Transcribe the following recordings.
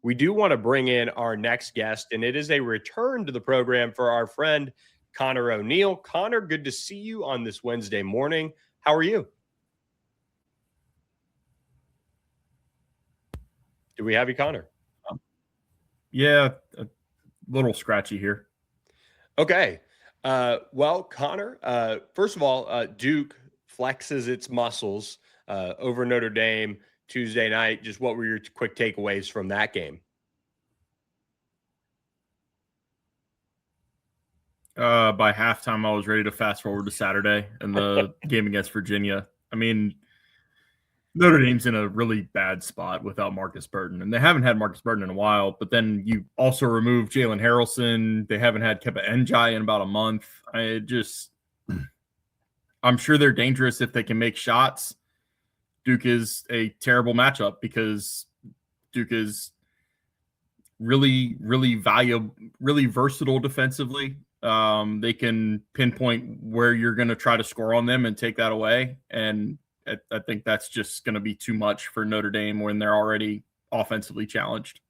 we do want to bring in our next guest, and it is a return to the program for our friend Conor O'Neill. Conor, good to see you on this Wednesday morning. How are you? Do we have you, Conor? Yeah, a little scratchy here. Okay. Well, Conor, first of all, Duke flexes its muscles over Notre Dame Tuesday night. Just what were your quick takeaways from that game? By halftime, I was ready to fast forward to Saturday and the game against Virginia. I mean, Notre Dame's in a really bad spot without Marcus Burton, and they haven't had Marcus Burton in a while. But then you also remove Jalen Harrelson. They haven't had Kepa Njai in about a month. I'm sure they're dangerous if they can make shots. Duke is a terrible matchup because Duke is really, really valuable, really versatile defensively. They can pinpoint where you're going to try to score on them and take that away. And I think that's just going to be too much for Notre Dame when they're already offensively challenged.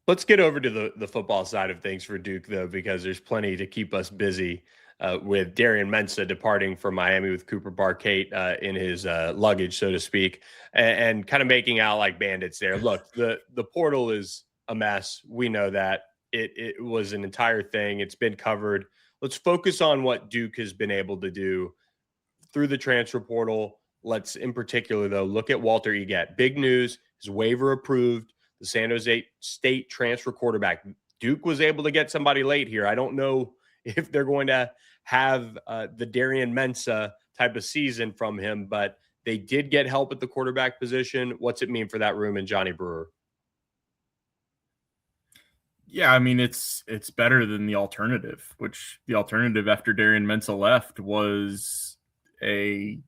Let's get over to the football side of things for Duke, though, because there's plenty to keep us busy with Darian Mensah departing from Miami with Cooper Barkate in his luggage, so to speak, and kind of making out like bandits there. Look, the portal is a mess. We know that. It was an entire thing. It's been covered. Let's focus on what Duke has been able to do through the transfer portal. Let's, in particular, though, look at Walter Eget. Big news, his waiver approved, the San Jose State transfer quarterback. Duke was able to get somebody late here. I don't know if they're going to have the Darian Mensah type of season from him, but they did get help at the quarterback position. What's it mean for that room and Johnny Brewer? Yeah, I mean, it's better than the alternative, which the alternative after Darian Mensah left was a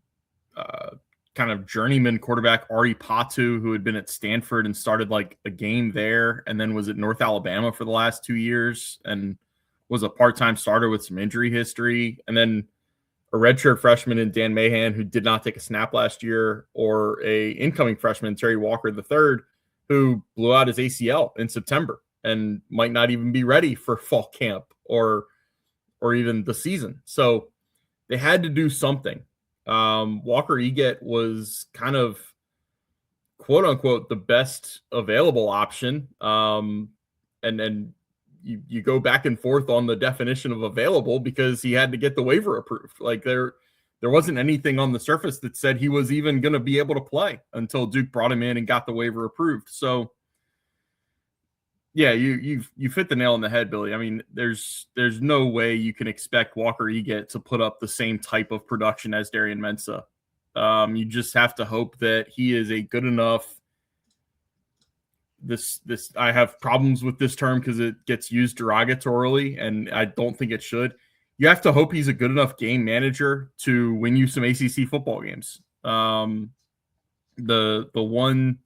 kind of journeyman quarterback, Ari Patu, who had been at Stanford and started like a game there and then was at North Alabama for the last 2 years and was a part-time starter with some injury history. And then a redshirt freshman in Dan Mahan, who did not take a snap last year, or a incoming freshman, Terry Walker III, who blew out his ACL in September and might not even be ready for fall camp or even the season. So they had to do something. Walker Eget was kind of, quote unquote, the best available option. And you go back and forth on the definition of available because he had to get the waiver approved. Like there wasn't anything on the surface that said he was even going to be able to play until Duke brought him in and got the waiver approved. So yeah, you hit the nail on the head, Billy. I mean, there's no way you can expect Walker Eget to put up the same type of production as Darian Mensah. You just have to hope that he is a good enough. This I have problems with this term because it gets used derogatorily, and I don't think it should. You have to hope he's a good enough game manager to win you some ACC football games. The one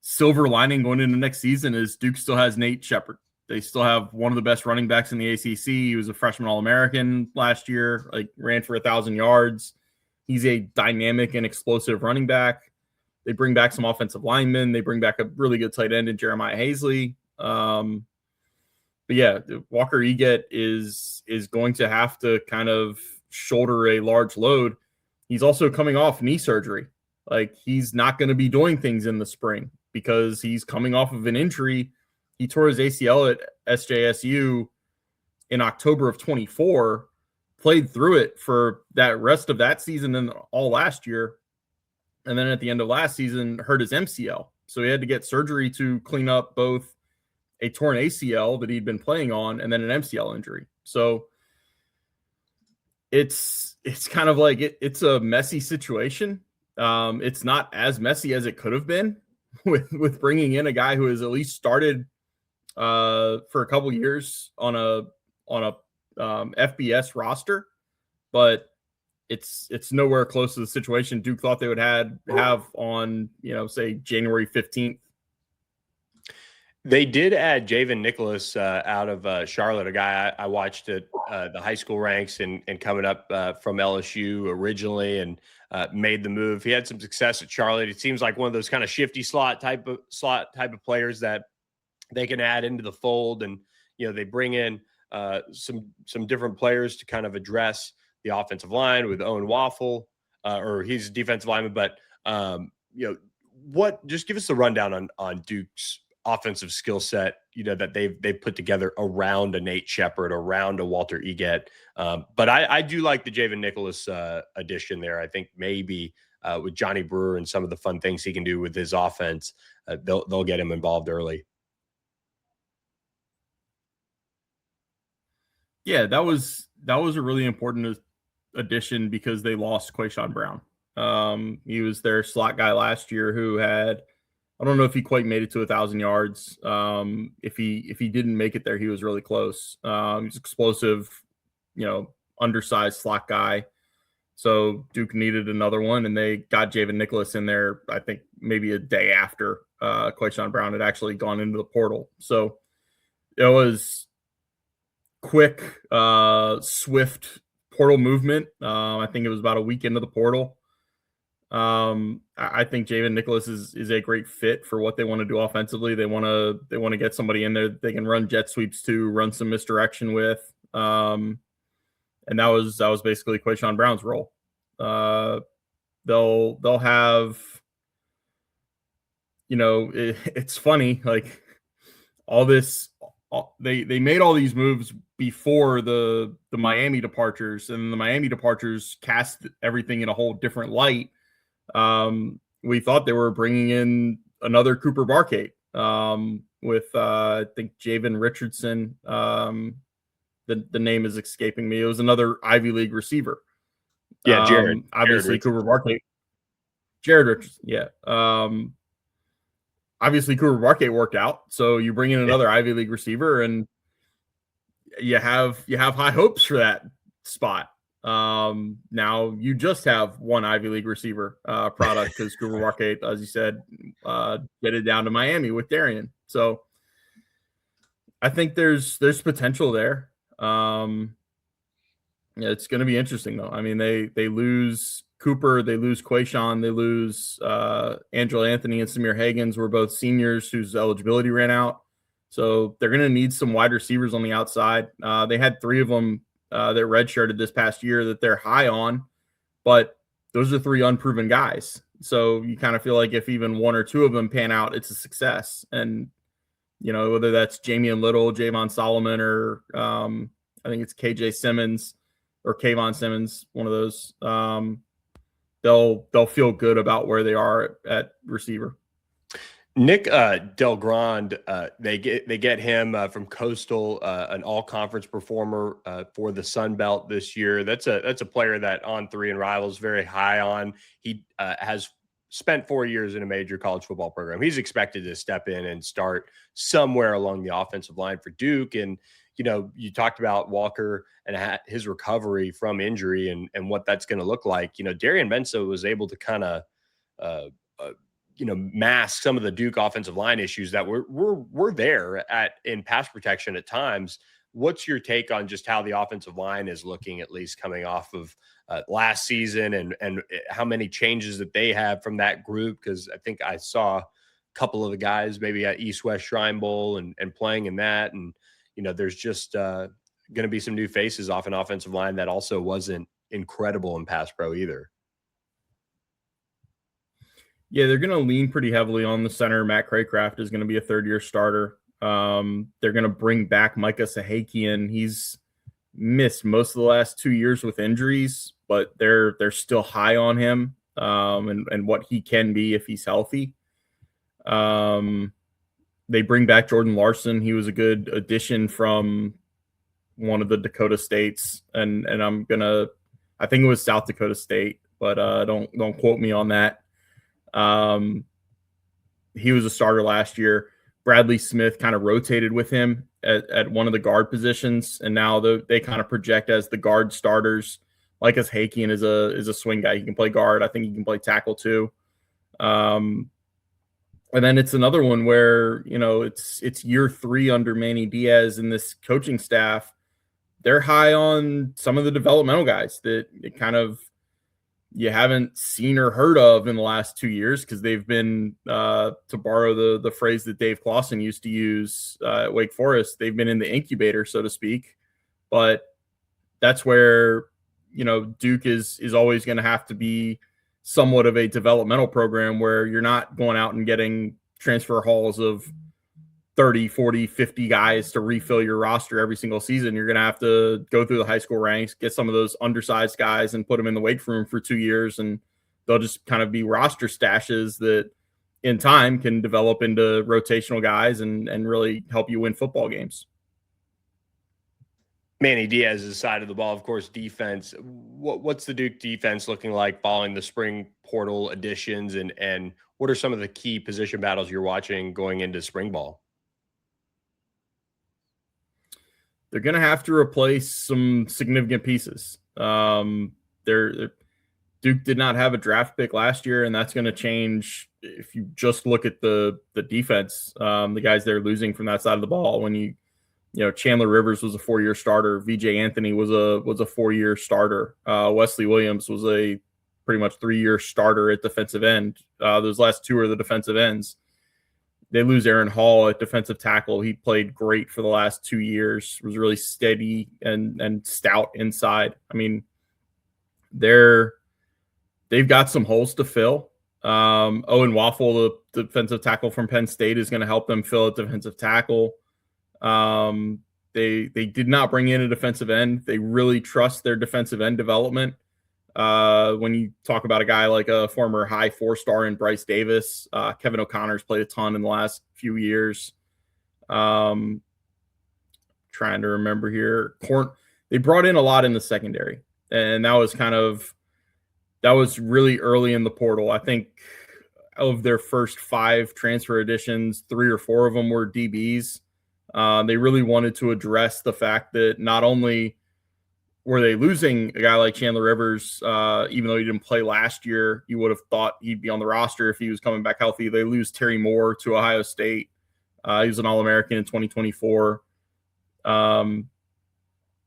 silver lining going into next season is Duke still has Nate Shepard. They still have one of the best running backs in the ACC. He was a freshman All-American last year, like ran for 1,000 yards. He's a dynamic and explosive running back. They bring back some offensive linemen. They bring back a really good tight end in Jeremiah Hazley. But yeah, Walker Eget is going to have to kind of shoulder a large load. He's also coming off knee surgery. Like, he's not going to be doing things in the spring because he's coming off of an injury. He tore his ACL at SJSU in October of 24, played through it for that rest of that season and all last year. And then at the end of last season, hurt his MCL. So he had to get surgery to clean up both a torn ACL that he'd been playing on and then an MCL injury. So it's kind of like it's a messy situation. It's not as messy as it could have been with bringing in a guy who has at least started for a couple years on a FBS roster, but it's nowhere close to the situation Duke thought they would have on, say January 15th. They did add Javen Nicholas out of Charlotte, a guy I watched at the high school ranks and coming up from LSU originally, and made the move. He had some success at Charlotte. It seems like one of those kind of shifty slot type of players that they can add into the fold, and they bring in some different players to kind of address the offensive line with Owen Waffle, or he's a defensive lineman, but what? Just give us the rundown on Duke's offensive skill set, that they've put together around a Nate Shepard, around a Walter Eget. But I do like the Javen Nicholas addition there. I think maybe with Johnny Brewer and some of the fun things he can do with his offense, they'll get him involved early. Yeah, that was a really important addition because they lost Quayshawn Brown. He was their slot guy last year who had, I don't know if he quite made it to 1,000 yards. If he didn't make it there, he was really close. He's explosive, undersized slot guy. So Duke needed another one, and they got Javen Nicholas in there, I think maybe a day after Quayshawn Brown had actually gone into the portal. So it was quick, swift portal movement. I think it was about a week into the portal. I think Javen Nicholas is a great fit for what they want to do offensively. They want to get somebody in there they can run jet sweeps to, run some misdirection with. And that was basically Quayshawn Brown's role. They'll have, it's funny, like all this, they made all these moves before the Miami departures, and the Miami departures cast everything in a whole different light. We thought they were bringing in another Cooper Barkate, with I think Javen Richardson. The name is escaping me. It was another Ivy League receiver. Yeah, Jared. Obviously, Cooper Barkate. Jared Richardson. Yeah. Obviously, Cooper Barkate worked out, so you bring in another Ivy League receiver, and you have high hopes for that spot. Now you just have one Ivy League receiver product because Cooper Barkate, as you said, get it down to Miami with Darian. So I think there's potential there. Yeah, it's going to be interesting though. I mean, they lose Cooper, they lose Quayshawn, they lose Angelo Anthony and Samir Hagans were both seniors whose eligibility ran out. So they're going to need some wide receivers on the outside. They had 3 of them that redshirted this past year that they're high on, but those are 3 unproven guys. So you kind of feel like if even 1 or 2 of them pan out, it's a success. And, whether that's Jamian Little, Javon Solomon, or I think it's KJ Simmons or Kayvon Simmons, one of those, they'll feel good about where they are at receiver. Nick Delgrand, they get him from Coastal, an all-conference performer for the Sun Belt this year. That's a player that On3 and Rivals very high on. He has spent 4 years in a major college football program. He's expected to step in and start somewhere along the offensive line for Duke. And you talked about Walker and his recovery from injury and what that's going to look like. Darian Mensah was able to kind of mask some of the Duke offensive line issues that were there in pass protection at times. What's your take on just how the offensive line is looking, at least coming off of last season, and how many changes that they have from that group? Because I think I saw a couple of the guys maybe at East West Shrine Bowl and playing in that. And, there's just going to be some new faces off an offensive line that also wasn't incredible in pass pro either. Yeah, they're going to lean pretty heavily on the center. Matt Craycraft is going to be a 3rd-year starter. They're going to bring back Micah Sahakian. He's missed most of the last 2 years with injuries, but they're still high on him and what he can be if he's healthy. They bring back Jordan Larson. He was a good addition from one of the Dakota states, and I think it was South Dakota State, but don't quote me on that. He was a starter last year. Bradley Smith kind of rotated with him at one of the guard positions, and now they kind of project as the guard starters. Like as Hakian is a swing guy. He can play guard. I think he can play tackle too. And then it's another one where, it's year 3 under Manny Diaz and this coaching staff. They're high on some of the developmental guys that kind of you haven't seen or heard of in the last 2 years because they've been, to borrow the phrase that Dave Clawson used to use at Wake Forest, they've been in the incubator, so to speak. But that's where, Duke is always going to have to be somewhat of a developmental program where you're not going out and getting transfer hauls of 30, 40, 50 guys to refill your roster every single season. You're going to have to go through the high school ranks, get some of those undersized guys and put them in the weight room for 2 years. And they'll just kind of be roster stashes that in time can develop into rotational guys and really help you win football games. Manny Diaz's side of the ball, of course, defense. What's the Duke defense looking like following the spring portal additions, and what are some of the key position battles you're watching going into spring ball? They're going to have to replace some significant pieces. Duke did not have a draft pick last year, and that's going to change if you just look at the defense. The guys they're losing from that side of the ball. When Chandler Rivers was a 4-year starter, VJ Anthony was a 4-year starter. Wesley Williams was a pretty much 3-year starter at defensive end. Those last two are the defensive ends. They lose Aaron Hall at defensive tackle. He played great for the last 2 years, was really steady and stout inside. I mean, they've got some holes to fill. Owen Waffle, the defensive tackle from Penn State, is going to help them fill at defensive tackle. They did not bring in a defensive end. They really trust their defensive end development. When you talk about a guy like a former high 4-star in Bryce Davis, Kevin O'Connor's played a ton in the last few years. Trying to remember here. They brought in a lot in the secondary, and that was really early in the portal. I think of their first 5 transfer additions, 3 or 4 of them were DBs. They really wanted to address the fact that not only were they losing a guy like Chandler Rivers, even though he didn't play last year, you would have thought he'd be on the roster if he was coming back healthy. They lose Terry Moore to Ohio State. He was an All-American in 2024.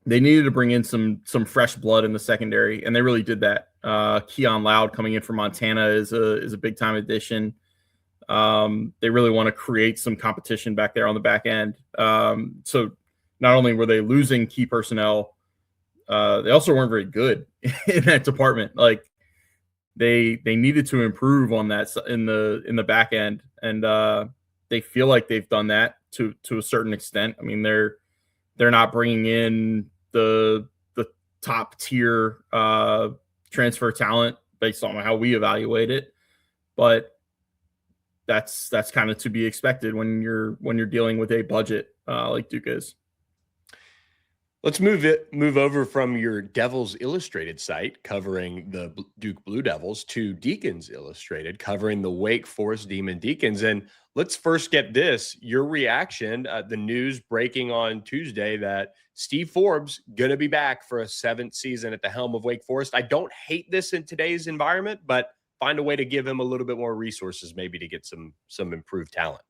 They needed to bring in some fresh blood in the secondary, and they really did that. Keon Loud coming in from Montana is a big-time addition. They really want to create some competition back there on the back end. So not only were they losing key personnel, they also weren't very good in that department. Like they needed to improve on that in the back end, and they feel like they've done that to a certain extent. I mean, they're not bringing in the top tier transfer talent based on how we evaluate it, but that's kind of to be expected when you're dealing with a budget like Duke is. Let's move over from your Devils Illustrated site covering the Duke Blue Devils to Deacons Illustrated covering the Wake Forest Demon Deacons. And let's first get your reaction. The news breaking on Tuesday that Steve Forbes going to be back for a 7th season at the helm of Wake Forest. I don't hate this in today's environment, but find a way to give him a little bit more resources, maybe to get some improved talent.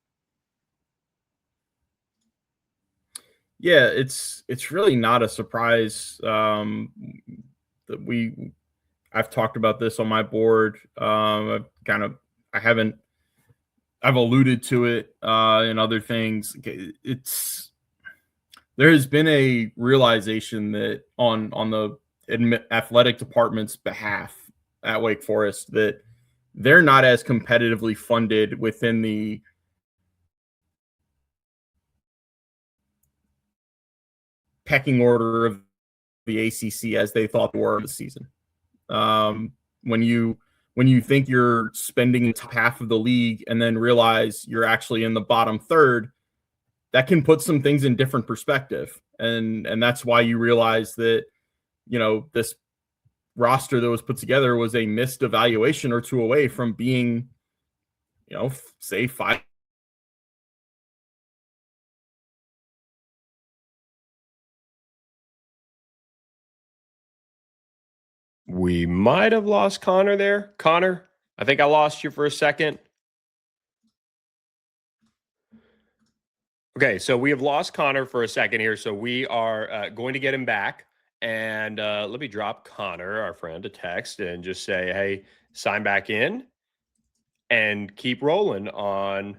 Yeah, it's really not a surprise that I've talked about this on my board. I've alluded to it in other things. There has been a realization that on the athletic department's behalf at Wake Forest that they're not as competitively funded within the pecking order of the ACC as they thought they were this season. When you think you're spending half of the league and then realize you're actually in the bottom third, that can put some things in different perspective. And that's why you realize that, this roster that was put together was a missed evaluation or 2 away from being, say 5. We might have lost Connor there. Connor, I think I lost you for a second. Okay, so we have lost Connor for a second here. So we are going to get him back. And let me drop Connor, our friend, a text and just say, hey, sign back in and keep rolling on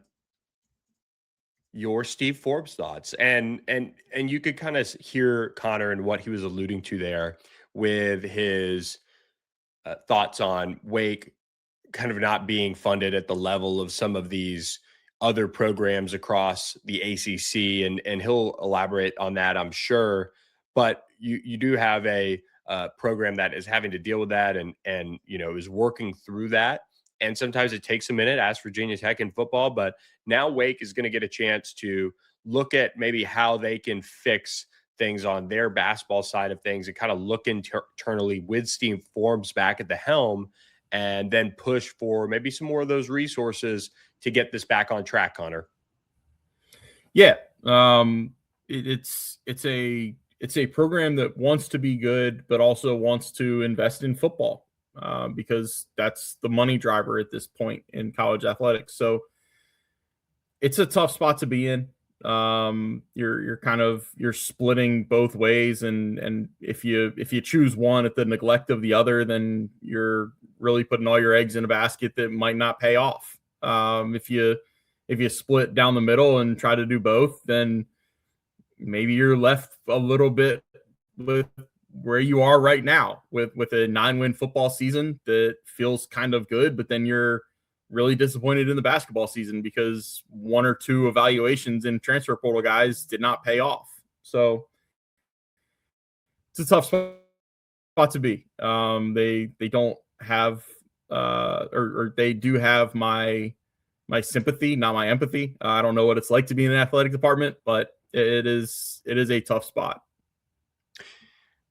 your Steve Forbes thoughts. And you could kind of hear Connor and what he was alluding to there with his thoughts on Wake kind of not being funded at the level of some of these other programs across the ACC, and he'll elaborate on that, I'm sure. But you do have a program that is having to deal with that, and is working through that. And sometimes it takes a minute. Ask Virginia Tech in football, but now Wake is going to get a chance to look at maybe how they can fix things on their basketball side of things and kind of look internally with Steve Forbes back at the helm, and then push for maybe some more of those resources to get this back on track, Connor. Yeah. It's a program that wants to be good, but also wants to invest in football, because that's the money driver at this point in college athletics. So it's a tough spot to be in. You're splitting both ways, and if you choose one at the neglect of the other, then you're really putting all your eggs in a basket that might not pay off. If you split down the middle and try to do both, then maybe you're left a little bit with where you are right now with a 9-win football season that feels kind of good, but then you're really disappointed in the basketball season because one or two evaluations in transfer portal guys did not pay off. So it's a tough spot to be. They don't have or they do have my sympathy, not my empathy. I don't know what it's like to be in an athletic department, but it is a tough spot.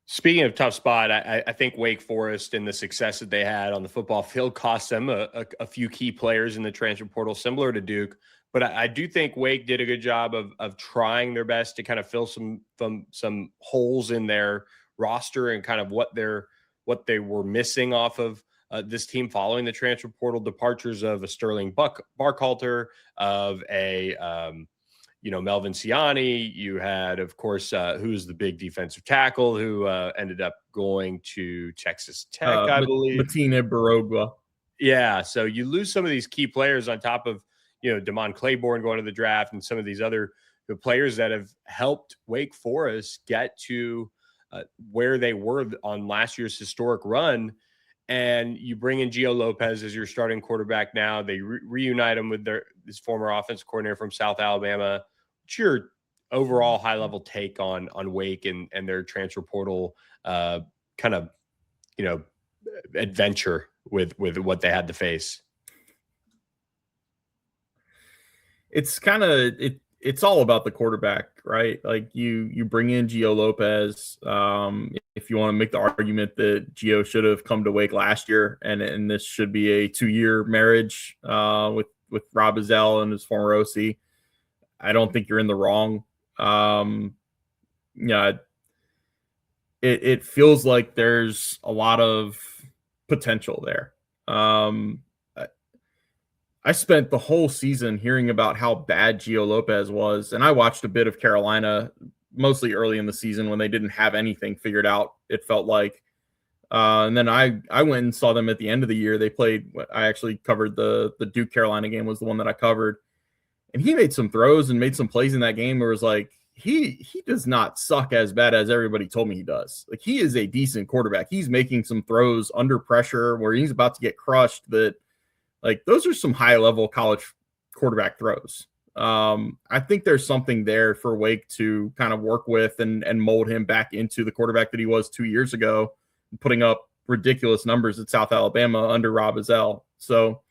Speaking of tough spot, I think Wake Forest and the success that they had on the football field cost them a few key players in the transfer portal, similar to Duke. But I do think Wake did a good job of trying their best to kind of fill some holes in their roster and kind of what they were missing off of this team following the transfer portal departures of a Sterling Barkhalter, of a Melvin Siani. You had, of course, who's the big defensive tackle who ended up going to Texas Tech, I believe. Matina Barogwa. Yeah. So you lose some of these key players on top of, Damon Claiborne going to the draft and some of these other players that have helped Wake Forest get to where they were on last year's historic run. And you bring in Gio Lopez as your starting quarterback now. They reunite him with his former offensive coordinator from South Alabama. What's your overall high-level take on Wake and their transfer portal kind of, adventure with what they had to face? It's kind of it's all about the quarterback, right? Like you bring in Gio Lopez. If you want to make the argument that Gio should have come to Wake last year, and this should be a 2-year marriage with Rob Ezell and his former OC, I don't think you're in the wrong. Yeah, it feels like there's a lot of potential there. I spent the whole season hearing about how bad Gio Lopez was, and I watched a bit of Carolina, mostly early in the season when they didn't have anything figured out, it felt like. And then I went and saw them at the end of the year. They played, I actually covered the Duke Carolina game was the one that I covered. And he made some throws and made some plays in that game where it was like, he does not suck as bad as everybody told me he does. Like, he is a decent quarterback. He's making some throws under pressure where he's about to get crushed that, like, those are some high-level college quarterback throws. I think there's something there for Wake to kind of work with and mold him back into the quarterback that he was 2 years ago, putting up ridiculous numbers at South Alabama under Rob Ezell. So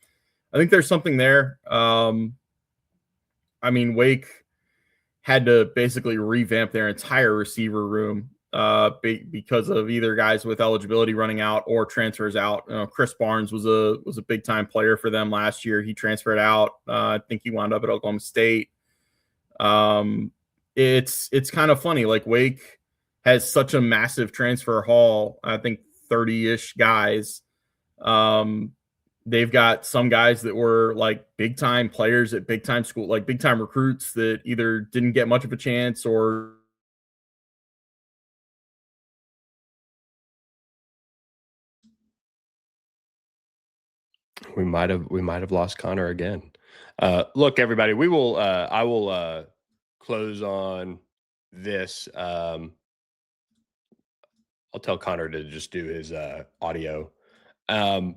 I think there's something there. Wake had to basically revamp their entire receiver room because of either guys with eligibility running out or transfers out. Chris Barnes was a big time player for them last year. He transferred out. I think he wound up at Oklahoma State. It's kind of funny. Like, Wake has such a massive transfer haul. I think 30-ish guys. They've got some guys that were like big time players at big time school, like big time recruits that either didn't get much of a chance or we might have lost Conor again. Look, everybody, I will close on this. I'll tell Conor to just do his audio. Um,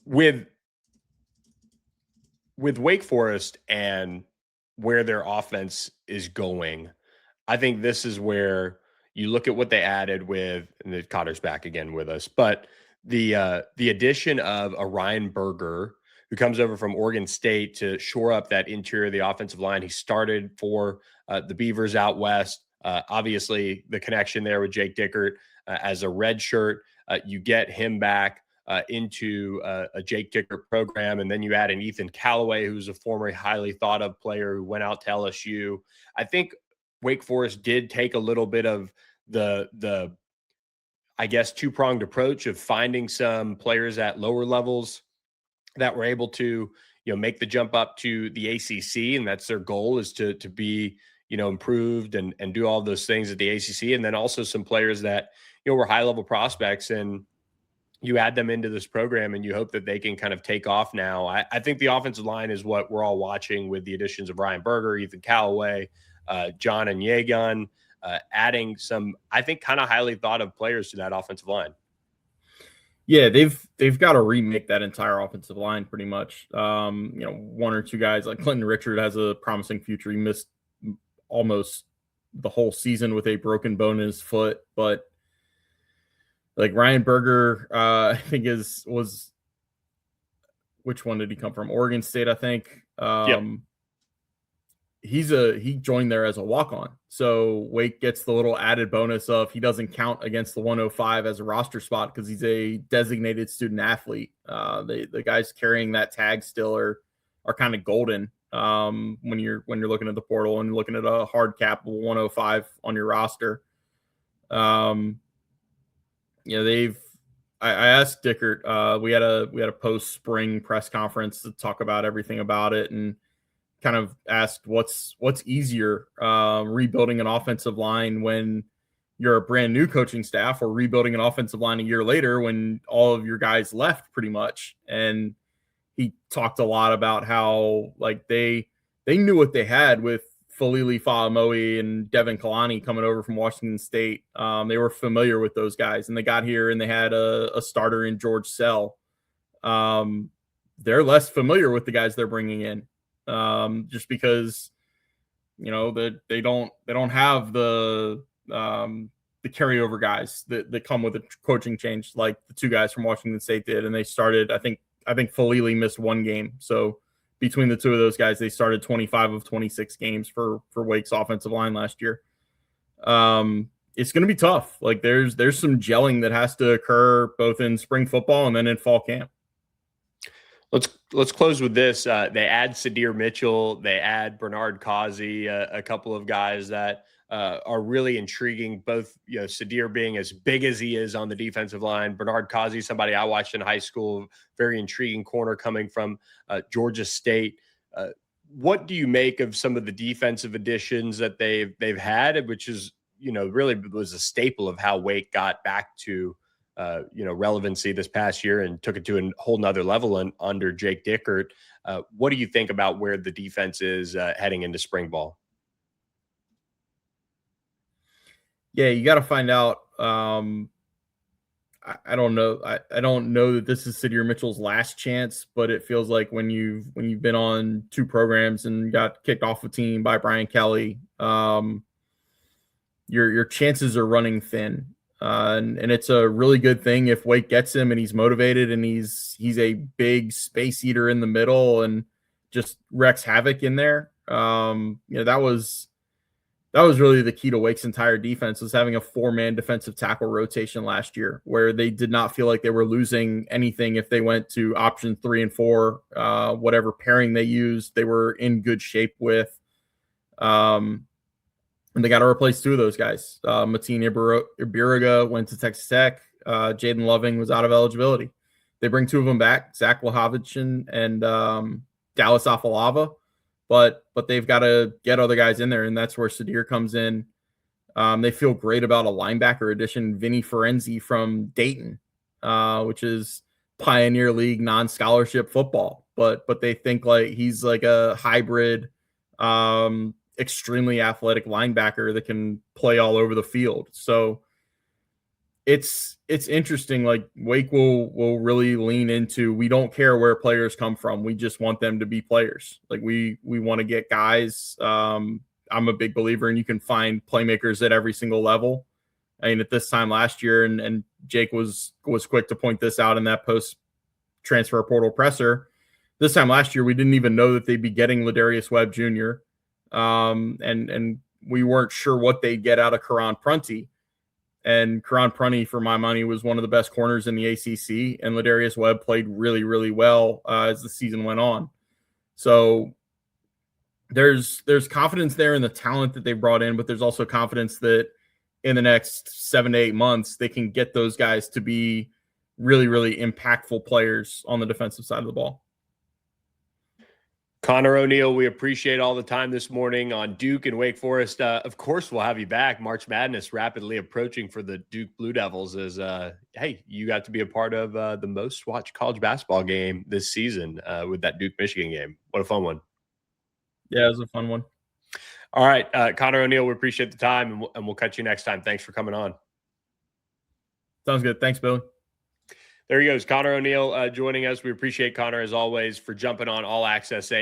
with Wake Forest and where their offense is going, I think this is where you look at what they added with, and the Cotter's back again with us, but the addition of a Ryan Berger who comes over from Oregon State to shore up that interior of the offensive line. He started for the Beavers out west. Obviously, the connection there with Jake Dickert as a red shirt. You get him back into a Jake Dickert program, and then you add an Ethan Callaway, who's a former highly thought of player who went out to LSU. I think Wake Forest did take a little bit of the I guess two-pronged approach of finding some players at lower levels that were able to, make the jump up to the ACC, and that's their goal, is to be, improved and do all those things at the ACC, and then also some players that were high-level prospects, and you add them into this program and you hope that they can kind of take off now. I think the offensive line is what we're all watching with the additions of Ryan Berger, Ethan Callaway, John and Yegun, adding some, I think, kind of highly thought of players to that offensive line. Yeah, they've got to remake that entire offensive line pretty much. One or two guys like Clinton Richard has a promising future. He missed almost the whole season with a broken bone in his foot, but like Ryan Berger, I think was which one did he come from? Oregon State, I think. Yep. He joined there as a walk-on. So Wake gets the little added bonus of he doesn't count against the 105 as a roster spot because he's a designated student athlete. The guys carrying that tag still are kind of golden when you're looking at the portal and looking at a hard cap 105 on your roster. I asked Dickert, we had a post spring press conference to talk about everything about it, and kind of asked what's easier, rebuilding an offensive line when you're a brand new coaching staff, or rebuilding an offensive line a year later when all of your guys left pretty much. And he talked a lot about how like they knew what they had with Falili Fa'amoe and Devin Kalani coming over from Washington State. They were familiar with those guys, and they got here and they had a starter in George Sell. They're less familiar with the guys they're bringing in, just because that they don't have the carryover guys that come with a coaching change like the two guys from Washington State did. And they started, I think Falili missed one game, so between the two of those guys, they started 25 of 26 games for Wake's offensive line last year. It's going to be tough. Like there's some gelling that has to occur both in spring football and then in fall camp. Let's close with this. They add Sadir Mitchell. They add Bernard Causey, a couple of guys that are really intriguing. Both, Sadir being as big as he is on the defensive line. Bernard Causey, somebody I watched in high school, very intriguing corner coming from Georgia State. What do you make of some of the defensive additions that they've had, which is really was a staple of how Wake got back to relevancy this past year and took it to a whole nother level under Jake Dickert? What do you think about where the defense is heading into spring ball? Yeah, you got to find out. I don't know. I don't know that this is Sadir Mitchell's last chance, but it feels like when you've been on two programs and got kicked off a team by Brian Kelly, your chances are running thin. And it's a really good thing if Wake gets him and he's motivated and he's a big space eater in the middle and just wreaks havoc in there. That was really the key to Wake's entire defense, was having a 4-man defensive tackle rotation last year, where they did not feel like they were losing anything if they went to option 3 and 4, whatever pairing they used, they were in good shape with. And they got to replace 2 of those guys. Mateen Ibiriga went to Texas Tech. Jaden Loving was out of eligibility. They bring 2 of them back, Zach Lahovichin and Dallas Afalava. But they've got to get other guys in there, and that's where Sadir comes in. They feel great about a linebacker addition, Vinny Ferenzi from Dayton, which is Pioneer League non-scholarship football, but they think like he's like a hybrid, extremely athletic linebacker that can play all over the field. So it's interesting. Like Wake will really lean into, we don't care where players come from. We just want them to be players. Like we want to get guys. I'm a big believer in you can find playmakers at every single level. I mean, at this time last year, and Jake was quick to point this out in that post transfer portal presser. This time last year, we didn't even know that they'd be getting Ladarius Webb Jr. And we weren't sure what they'd get out of Karan Prunty. And Karan Prunty, for my money, was one of the best corners in the ACC. And Ladarius Webb played really, really well as the season went on. So there's confidence there in the talent that they brought in, but there's also confidence that in the next 7 to 8 months, they can get those guys to be really, really impactful players on the defensive side of the ball. Conor O'Neill, we appreciate all the time this morning on Duke and Wake Forest. Of course, we'll have you back. March Madness rapidly approaching for the Duke Blue Devils. As hey, you got to be a part of the most watched college basketball game this season with that Duke Michigan game. What a fun one! Yeah, it was a fun one. All right, Conor O'Neill, we appreciate the time, and we'll catch you next time. Thanks for coming on. Sounds good. Thanks, Billy. There he goes, Conor O'Neill joining us. We appreciate Conor, as always, for jumping on All Access A.